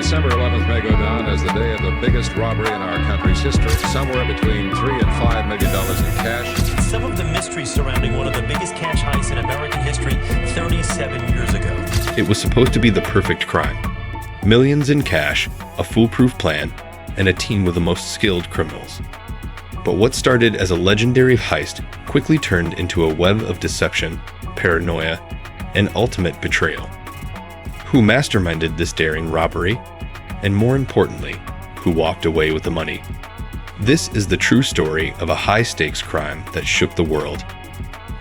December 11th may go down as the day of the biggest robbery in our country's history. Somewhere between $3 and $5 million in cash. Some of the mysteries surrounding one of the biggest cash heists in American history 37 years ago. It was supposed to be the perfect crime. Millions in cash, a foolproof plan, and a team with the most skilled criminals. But what started as a legendary heist quickly turned into a web of deception, paranoia, and ultimate betrayal. Who masterminded this daring robbery? And more importantly, who walked away with the money? This is the true story of a high-stakes crime that shook the world,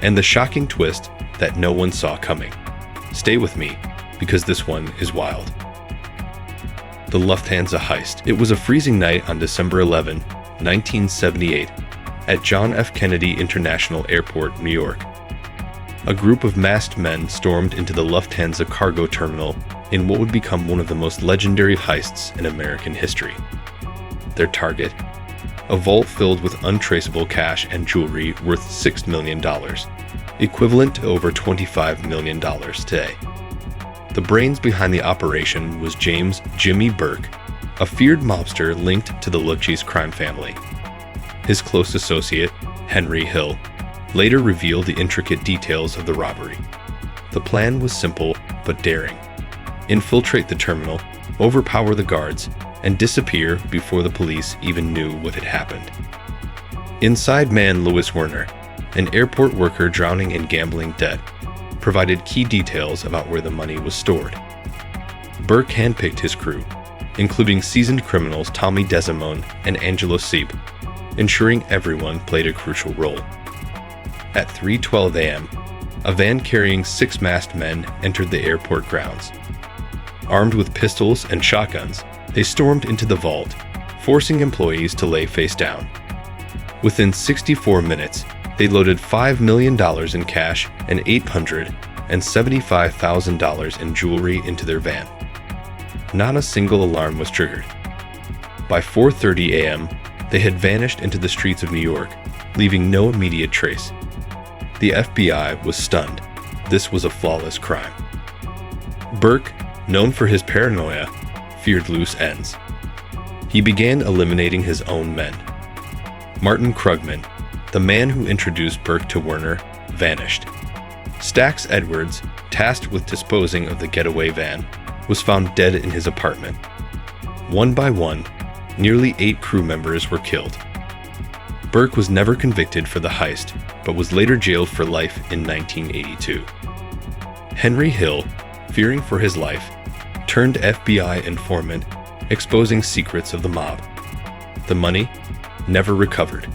and the shocking twist that no one saw coming. Stay with me, because this one is wild. The Lufthansa heist. It was a freezing night on December 11, 1978, at John F. Kennedy International Airport, New York. A group of masked men stormed into the Lufthansa cargo terminal in what would become one of the most legendary heists in American history. Their target? A vault filled with untraceable cash and jewelry worth $6 million, equivalent to over $25 million today. The brains behind the operation was James "Jimmy" Burke, a feared mobster linked to the Lucchese crime family. His close associate, Henry Hill, later revealed the intricate details of the robbery. The plan was simple but daring. Infiltrate the terminal, overpower the guards, and disappear before the police even knew what had happened. Inside man Louis Werner, an airport worker drowning in gambling debt, provided key details about where the money was stored. Burke handpicked his crew, including seasoned criminals Tommy Desimone and Angelo Siep, ensuring everyone played a crucial role. At 3:12 a.m., a van carrying 6 masked men entered the airport grounds. Armed with pistols and shotguns, they stormed into the vault, forcing employees to lay face down. Within 64 minutes, they loaded $5 million in cash and $875,000 in jewelry into their van. Not a single alarm was triggered. By 4:30 a.m., they had vanished into the streets of New York, leaving no immediate trace. The FBI was stunned. This was a flawless crime. Burke, known for his paranoia, feared loose ends. He began eliminating his own men. Martin Krugman, the man who introduced Burke to Werner, vanished. Stax Edwards, tasked with disposing of the getaway van, was found dead in his apartment. One by one, nearly 8 crew members were killed. Burke was never convicted for the heist, but was later jailed for life in 1982. Henry Hill, fearing for his life, turned FBI informant, exposing secrets of the mob. The money? Never recovered.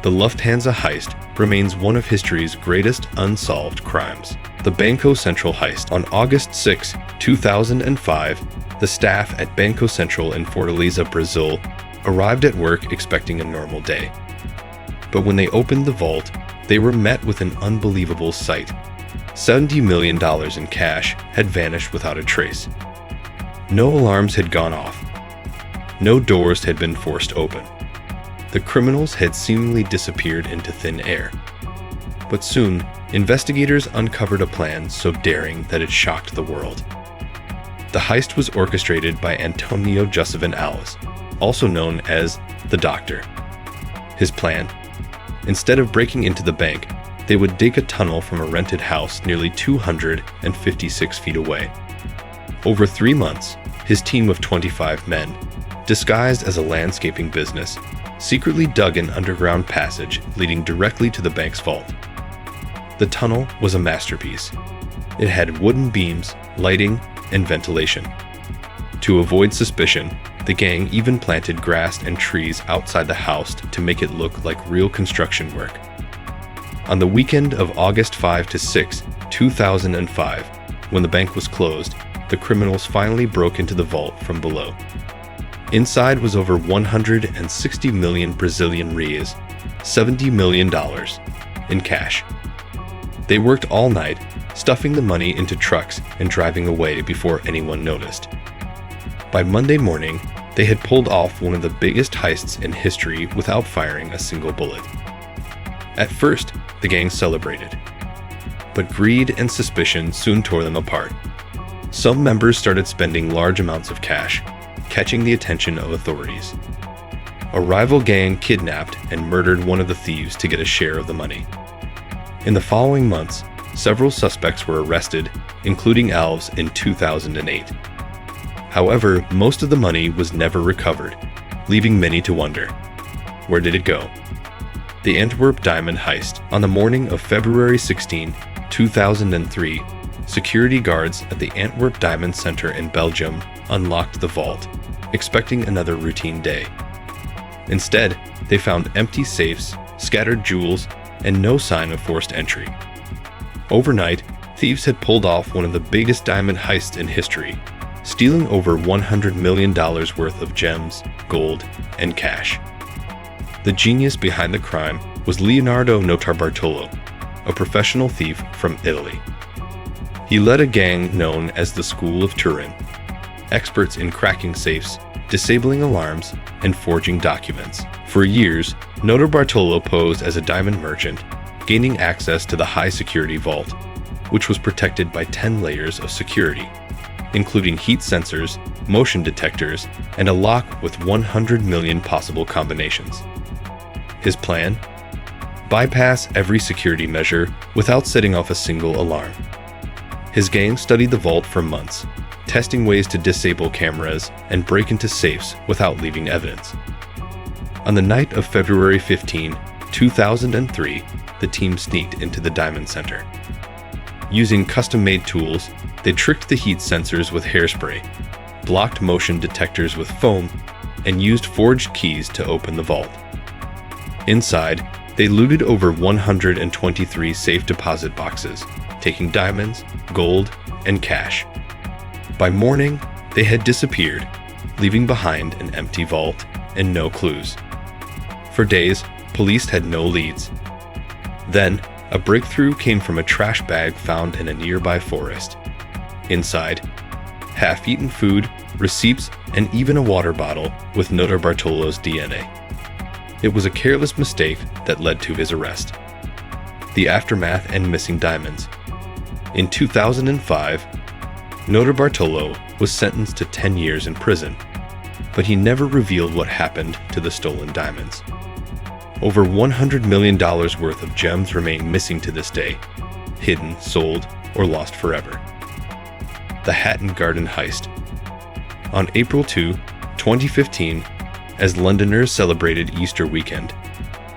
The Lufthansa heist remains one of history's greatest unsolved crimes. The Banco Central heist. On August 6, 2005, the staff at Banco Central in Fortaleza, Brazil, arrived at work expecting a normal day. But when they opened the vault, they were met with an unbelievable sight. $70 million in cash had vanished without a trace. No alarms had gone off. No doors had been forced open. The criminals had seemingly disappeared into thin air. But soon, investigators uncovered a plan so daring that it shocked the world. The heist was orchestrated by Antonio Josephine Alves, also known as the Doctor. His plan? Instead of breaking into the bank, they would dig a tunnel from a rented house nearly 256 feet away. Over 3 months, his team of 25 men, disguised as a landscaping business, secretly dug an underground passage leading directly to the bank's vault. The tunnel was a masterpiece. It had wooden beams, lighting, and ventilation. To avoid suspicion, the gang even planted grass and trees outside the house to make it look like real construction work. On the weekend of August 5 to 6, 2005, when the bank was closed, the criminals finally broke into the vault from below. Inside was over 160 million Brazilian reais, $70 million, in cash. They worked all night, stuffing the money into trucks and driving away before anyone noticed. By Monday morning, they had pulled off one of the biggest heists in history without firing a single bullet. At first, the gang celebrated. But greed and suspicion soon tore them apart. Some members started spending large amounts of cash, catching the attention of authorities. A rival gang kidnapped and murdered one of the thieves to get a share of the money. In the following months, several suspects were arrested, including Alves in 2008. However, most of the money was never recovered, leaving many to wonder, where did it go? The Antwerp diamond heist. On the morning of February 16, 2003, security guards at the Antwerp Diamond Center in Belgium unlocked the vault, expecting another routine day. Instead, they found empty safes, scattered jewels, and no sign of forced entry. Overnight, thieves had pulled off one of the biggest diamond heists in history, stealing over $100 million worth of gems, gold, and cash. The genius behind the crime was Leonardo Notarbartolo, a professional thief from Italy. He led a gang known as the School of Turin, experts in cracking safes, disabling alarms, and forging documents. For years, Notarbartolo posed as a diamond merchant, gaining access to the high-security vault, which was protected by 10 layers of security, including heat sensors, motion detectors, and a lock with 100 million possible combinations. His plan? Bypass every security measure without setting off a single alarm. His gang studied the vault for months, testing ways to disable cameras and break into safes without leaving evidence. On the night of February 15, 2003, the team sneaked into the Diamond Center. Using custom-made tools, they tricked the heat sensors with hairspray, blocked motion detectors with foam, and used forged keys to open the vault. Inside, they looted over 123 safe deposit boxes, taking diamonds, gold, and cash. By morning, they had disappeared, leaving behind an empty vault and no clues. For days, police had no leads. Then, a breakthrough came from a trash bag found in a nearby forest. Inside, half-eaten food, receipts, and even a water bottle with Notarbartolo's DNA. It was a careless mistake that led to his arrest. The aftermath and missing diamonds. In 2005, Notarbartolo was sentenced to 10 years in prison, but he never revealed what happened to the stolen diamonds. Over $100 million worth of gems remain missing to this day, hidden, sold, or lost forever. The Hatton Garden Heist. On April 2, 2015, as Londoners celebrated Easter weekend,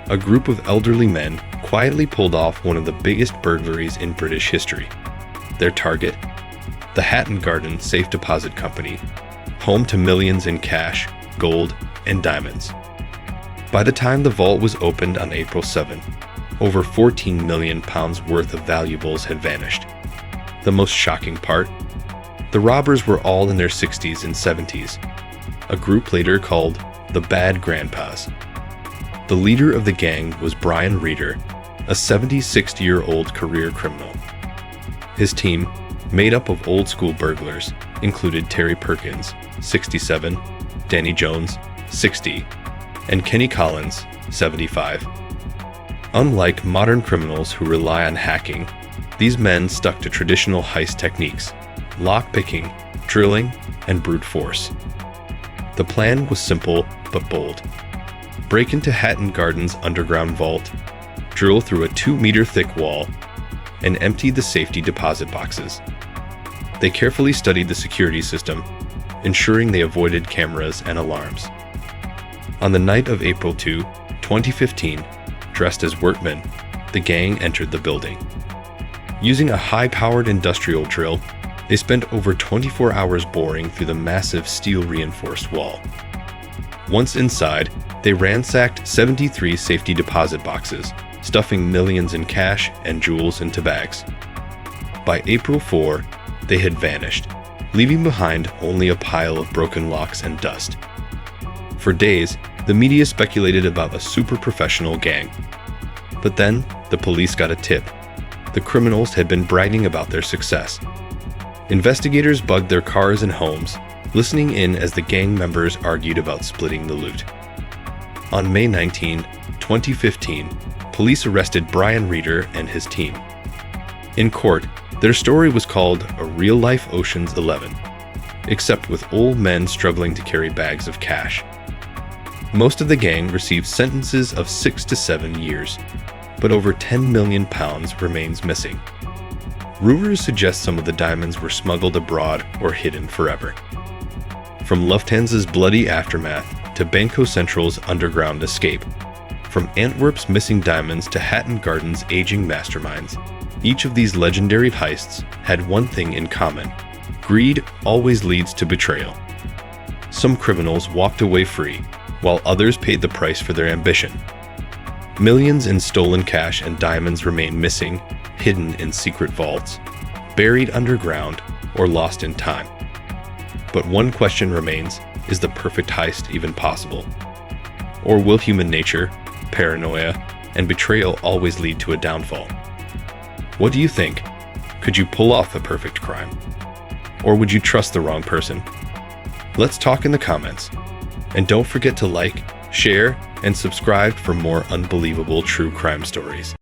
a group of elderly men quietly pulled off one of the biggest burglaries in British history. Their target? The Hatton Garden Safe Deposit Company, home to millions in cash, gold, and diamonds. By the time the vault was opened on April 7, over £14 million worth of valuables had vanished. The most shocking part? The robbers were all in their 60s and 70s, a group later called the Bad Grandpas. The leader of the gang was Brian Reeder, a 76-year-old career criminal. His team, made up of old-school burglars, included Terry Perkins, 67, Danny Jones, 60, and Kenny Collins, 75. Unlike modern criminals who rely on hacking, these men stuck to traditional heist techniques, lock-picking, drilling, and brute force. The plan was simple but bold. Break into Hatton Garden's underground vault, drill through a 2-meter-thick wall, and empty the safety deposit boxes. They carefully studied the security system, ensuring they avoided cameras and alarms. On the night of April 2, 2015, dressed as workmen, the gang entered the building. Using a high-powered industrial drill, they spent over 24 hours boring through the massive steel-reinforced wall. Once inside, they ransacked 73 safety deposit boxes, stuffing millions in cash and jewels into bags. By April 4, they had vanished, leaving behind only a pile of broken locks and dust. For days, the media speculated about a super-professional gang. But then, the police got a tip. The criminals had been bragging about their success. Investigators bugged their cars and homes, listening in as the gang members argued about splitting the loot. On May 19, 2015, police arrested Brian Reeder and his team. In court, Their story was called A Real-Life Ocean's 11, except with old men struggling to carry bags of cash. Most of the gang received sentences of 6 to 7 years, but over £10 million remains missing. Rumors suggest some of the diamonds were smuggled abroad or hidden forever. From Lufthansa's bloody aftermath to Banco Central's underground escape, from Antwerp's missing diamonds to Hatton Garden's aging masterminds, each of these legendary heists had one thing in common: greed always leads to betrayal. Some criminals walked away free, while others paid the price for their ambition. Millions in stolen cash and diamonds remain missing, hidden in secret vaults, buried underground, or lost in time. But one question remains: is the perfect heist even possible? Or will human nature, paranoia, and betrayal always lead to a downfall? What do you think? Could you pull off the perfect crime? Or would you trust the wrong person? Let's talk in the comments. And don't forget to like, share, and subscribe for more unbelievable true crime stories.